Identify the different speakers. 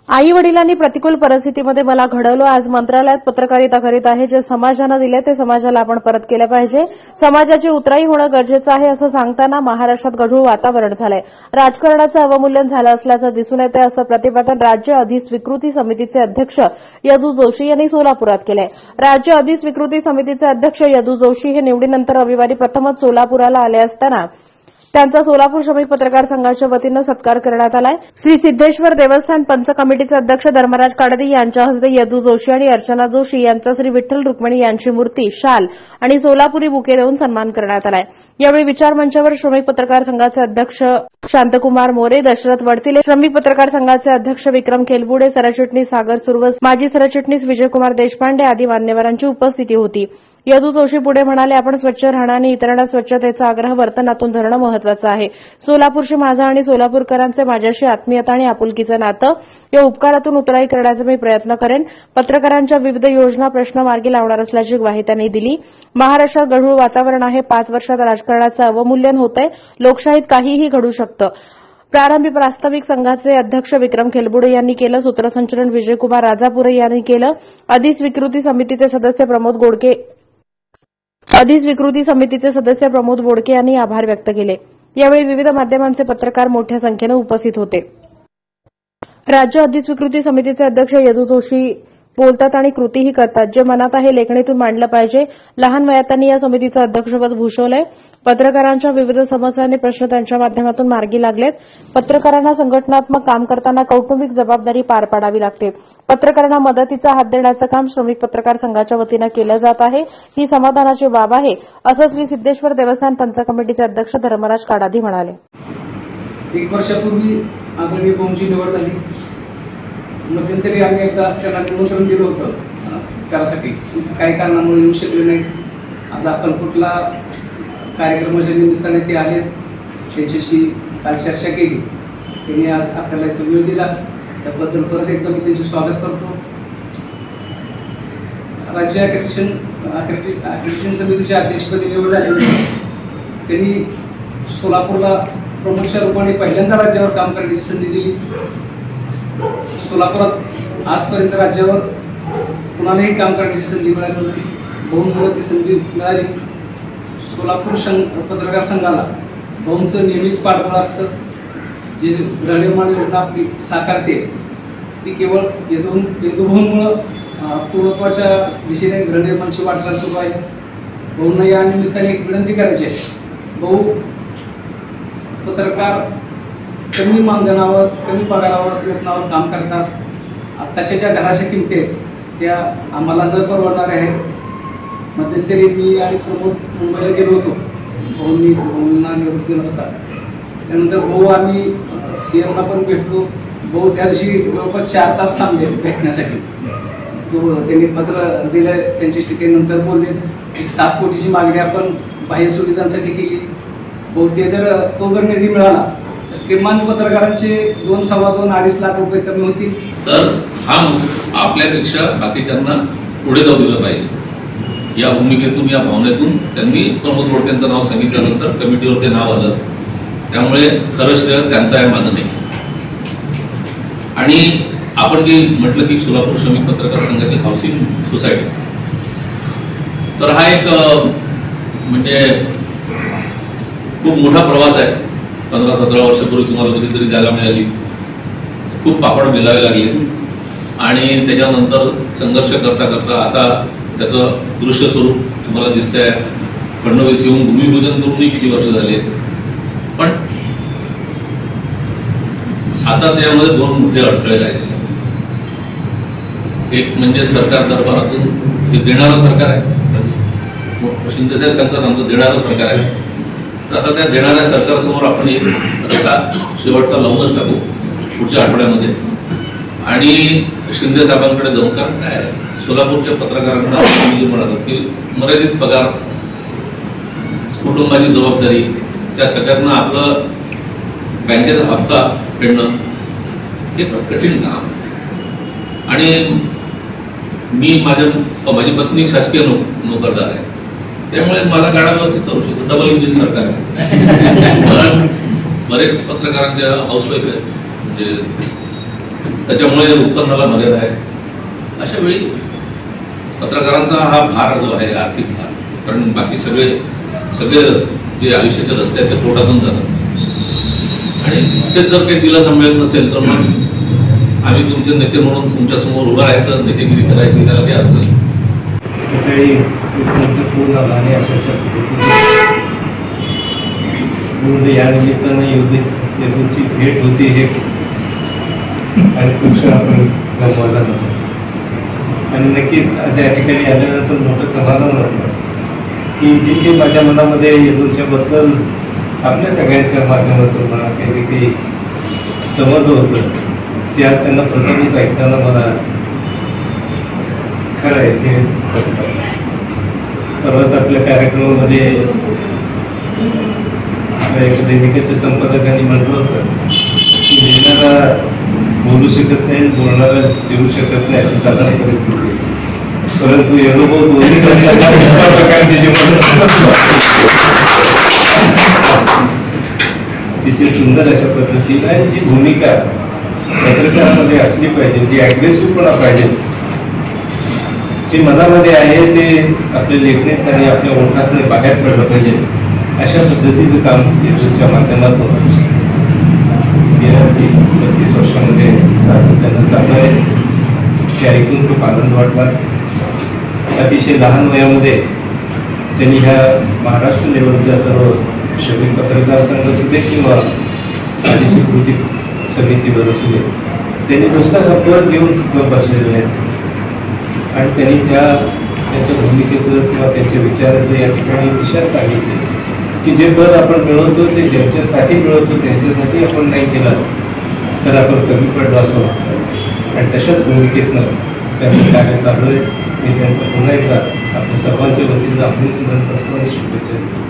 Speaker 1: आई वडिलांनी प्रतिकूल परिस्थितीमध्ये मला घडवलं. आज मंत्रालयात पत्रकारिता करीत आहे. जे समाजानं दिले ते समाजाला आपण परत केलं पाहिजे. समाजाची उतराई होणं गरजेचं आहे असं सांगताना महाराष्ट्रात गढूळ वातावरण झालंय. राजकारणाचं अवमूल्यन झालं असल्याचं दिसून येतंय असं प्रतिपादन राज्य अधिस्वीकृती समितीचे अध्यक्ष यदू जोशी यांनी सोलापुरात केलंय. राज्य अधिस्वीकृती समितीचे अध्यक्ष यदू जोशी हे निवडीनंतर रविवारी प्रथमच सोलापुराला आले असताना त्यांचा सोलापूर श्रमिक पत्रकार संघाच्या वतीनं सत्कार करण्यात आलाय. श्री सिद्धेश्वर देवस्थान पंच कमिटीचे अध्यक्ष धर्मराज काडदी यांच्या हस्ते यदू जोशी आणि अर्चना जोशी यांचा श्री विठ्ठल रुक्मिणी यांची मूर्ती, शाल आणि सोलापुरी बुके देऊन सन्मान करण्यात आलाय. यावेळी विचार मंचावर श्रमिक पत्रकार संघाचे अध्यक्ष शांतकुमार मोरे, दशरथ वडतिले, श्रमिक पत्रकार संघाचे अध्यक्ष विक्रम केलबुडे, सरचिटणीस सागर सुरवस, माजी सरचिटणीस विजयकुमार देशपांडे आदी मान्यवरांची उपस्थिती होती. यदू जोशी पुढे म्हणाले, आपण स्वच्छ राहणं आणि इतरांना स्वच्छतेचा आग्रह वर्तनातून धरणं महत्वाचं आहे. सोलापूरशी माझं आणि सोलापूरकरांचे माझ्याशी आत्मीयता आणि आपुलकीचं नातं, या उपकारातून उतराई करण्याचा मी प्रयत्न करेन. पत्रकारांच्या विविध योजना प्रश्न मार्गी लावणार असल्याची ग्वाही त्यांनी दिली. महाराष्ट्रात गढूळ वातावरण आहे. 5 वर्षात राजकारणाचं अवमूल्यन होतंय. लोकशाहीत काहीही घडू शकतं. प्रारंभी प्रास्ताविक संघाचे अध्यक्ष विक्रम केलबुडे यांनी केलं. सूत्रसंचलन विजयकुमार राजापुरे यांनी केलं. अधिस्वीकृती समितीचे सदस्य प्रमोद बोडके यांनी आभार व्यक्त केले. यावेळी विविध माध्यमांचे पत्रकार मोठ्या संख्येने उपस्थित होते. राज्य अधिस्वीकृती समितीचे अध्यक्ष यदू जोशी बोलतात आणि कृतीही करतात. जे मनात आहे लेखणीतून मांडलं पाहिजे. लहान वयात त्यांनी या समितीचं अध्यक्षपद भूषवलंय. पत्रकारांच्या विविध समस्या आणि प्रश्न त्यांच्या माध्यमातून मार्गी लागलेत. पत्रकारांना संघटनात्मक काम करताना कौटुंबिक जबाबदारी पार पाडावी लागते. पत्रकारांना मदतीचा हात देण्याचं काम श्रमिक पत्रकार संघाच्या वतीनं केलं जात आहे. ही समाधानाची बाब आहे असं श्री सिद्धेश्वर देवस्थान पंच कमिटीचे अध्यक्ष धर्मराज काडादी म्हणाले.
Speaker 2: 1 वर्षापूर्वी आदरणीय भाऊंची निवड झाली. मध्यंतरी आम्ही एकदा त्यांना निमंत्रण दिलं होतं त्यासाठी, काही कारणामुळे येऊ शकले नाही. आता अक्कलकोटला कार्यक्रमाच्या निमित्ताने ते आले. त्यांच्याशी काल चर्चा केली. त्यांनी आज आपल्याला इथं वेळ दिला, त्याबद्दल परत एकदा मी त्यांचे स्वागत करतो. राज्य अक्रेडिटेशन समितीच्या अध्यक्षपदी निवड झाली. त्यांनी सोलापूरला प्रमुखच्या रूपाने पहिल्यांदा राज्यावर काम करण्याची संधी दिली. सोलापुरात आजपर्यंत राज्यावर कुणालाही काम करण्याची संधी मिळाली नव्हती. भाऊंमुळे ती संधी मिळाली. सोलापूर पत्रकार संघाला भाऊंचं नेहमीच पाठबळ असतं. जी गृहनिर्माण योजना आपली साकारते ती केवळ यदू भाऊंमुळं पूर्णत्वाच्या दिशेने गृहनिर्माणची वाटचाल सुरू आहे. भाऊंना या निमित्ताने एक विनंती करायची आहे. भाऊ पत्रकार कमी मानधनावर, कमी पगारावर, वेतनावर काम करतात. आत्ताच्या ज्या घराच्या किमती आहेत त्या आम्हाला न परवडणाऱ्या आहेत. मध्यंतरी मी आणि प्रमोद मुंबईला गेलो होतो. भाऊंना निरोप दिला होता. त्यानंतर भाऊ आम्ही सीएमला पण भेटलो. भाऊ त्या दिवशी जवळपास 4 तास थांबले भेटण्यासाठी. त्यांनी पत्र दिलं. त्यांच्याशी ते नंतर बोलले. एक 7 कोटीची मागणी आपण बाह्य सुविधांसाठी केली. भाऊ तो जर निधी मिळाला तर किमान पत्रकारांचे 2, सव्वा 2, 2.5 लाख रुपये कमी होतील.
Speaker 3: तर हा आपल्यापेक्षा बाकीच्यांना पुढे जाऊ दिलं पाहिजे. या भूमिकेतून, या भावनेतून त्यांनी प्रमोद बोडकेंचं नाव सांगितल्यानंतर कमिटीवर ते नाव आलं. त्यामुळे खरं श्रेय त्यांचं आहे, माझं नाही. आणि आपण जे म्हटलं की सोलापूर श्रमिक पत्रकार संघाची हाऊसिंग सोसायटी, तर हा एक म्हणजे खूप मोठा प्रवास आहे. 15-17 वर्षापूर्वी तुम्हाला कधीतरी जागा मिळाली. खूप पापड बेलावे लागले आणि त्याच्यानंतर संघर्ष करता करता आता त्याचं दृश्य स्वरूप तुम्हाला दिसतंय. फडणवीस येऊन भूमिपूजन करूनही किती वर्ष झाले. पण आता त्यामध्ये 2 मोठे अडथळे राहिले. एक म्हणजे सरकार दरबारातून हे देणारं सरकार आहे. शिंदेसाहेब सांगतात आमचं देणारं सरकार आहे. तर आता त्या देणाऱ्या सरकारसमोर आपण एक रटा शेवटचा लावूनच टाकू पुढच्या आठवड्यामध्ये. आणि शिंदे साहेबांकडे जाऊन, कारण काय सोलापूरच्या पत्रकारांना म्हणाल की मर्यादित पगार, कुटुंबाची जबाबदारी, त्या सगळ्यांना आपलं बँकेचा हप्ता फेडणं हे कठीण काम. आणि माझी पत्नी शासकीय नोकरदार आहे. त्यामुळे मला गाडा व्यवस्थित चालू शकतो. डबल इंजिन सरकार आहे. बरेच पत्रकारांच्या हाऊसवाईफ आहेत. म्हणजे त्याच्यामुळे उत्पन्नाला मर्यादा आहे. अशा वेळी पत्रकारांचा हा भार जो आहे आर्थिक भार, कारण बाकी सगळे जे आयुष्याचे रस्ते आहेत ते पोटातून जातात आणि तेच जर काही दिलासा मिळत नसेल तर मग आम्ही तुमचे नेते म्हणून तुमच्यासमोर उभं राहायचं, नेतेगिरी करायची, त्याला काही अडचण नाही.
Speaker 4: सकाळी फोन आला आणि अशाच्या या निमित्तानं येथूनची भेट होती हे आणि खूप आपण गमवायला नको. आणि नक्कीच असं या ठिकाणी आल्यानंतर मोठं समाधान वाटलं की जी काही माझ्या मनामध्ये येथूनच्या बद्दल आपल्या सगळ्यांच्या माध्यमातून मला काही जे काही समजलं होतं ते आज त्यांना प्रथमच ऐकताना मला खरं आहे हे परवाच आपल्या कार्यक्रमामध्ये एक दैनिकाच्या संपादकांनी म्हटलं होतं की लिहिणारा बोलू शकत नाही, बोलणारा लिहू शकत नाही अशी साधारण परिस्थिती आहे. परंतु अनुभव दोन्ही अतिशय सुंदर अशा पद्धतीने आणि जी भूमिका पत्रकारामध्ये असली पाहिजे ती ॲग्रेसिव्हपणा पाहिजे, जे मनामध्ये आहे ते आपल्या लेखणीत आणि आपल्या ओठातून बाहेर पडलं पाहिजे. अशा पद्धतीचं काम येथूनच्या माध्यमातून गेल्या 30-32 वर्षामध्ये सातत्यानं चालू आहे. ते ऐकून खूप आनंद वाटला. अतिशय लहान वयामध्ये त्यांनी ह्या महाराष्ट्र लेवलच्या सर्व श्रमिक पत्रकार संघ असू दे किंवा आधी स्वीकृती समितीवर असू दे त्यांनी नुसता पद घेऊन बसलेले आहेत आणि त्यांनी त्यांच्या भूमिकेचं किंवा त्यांच्या विचाराचं या ठिकाणी दिशा सांगितली की जे पद आपण मिळवतो ते ज्यांच्यासाठी मिळवतो त्यांच्यासाठी आपण नाही केलं तर आपण कमी पडलो असं वाटतं. आणि तशाच भूमिकेतनं त्यांचं कार्य चालू आहे. मी त्यांचं पुन्हा एकदा आपल्या सर्वांच्या वतीनं अभिनंदन करतो आणि शुभेच्छा देतो.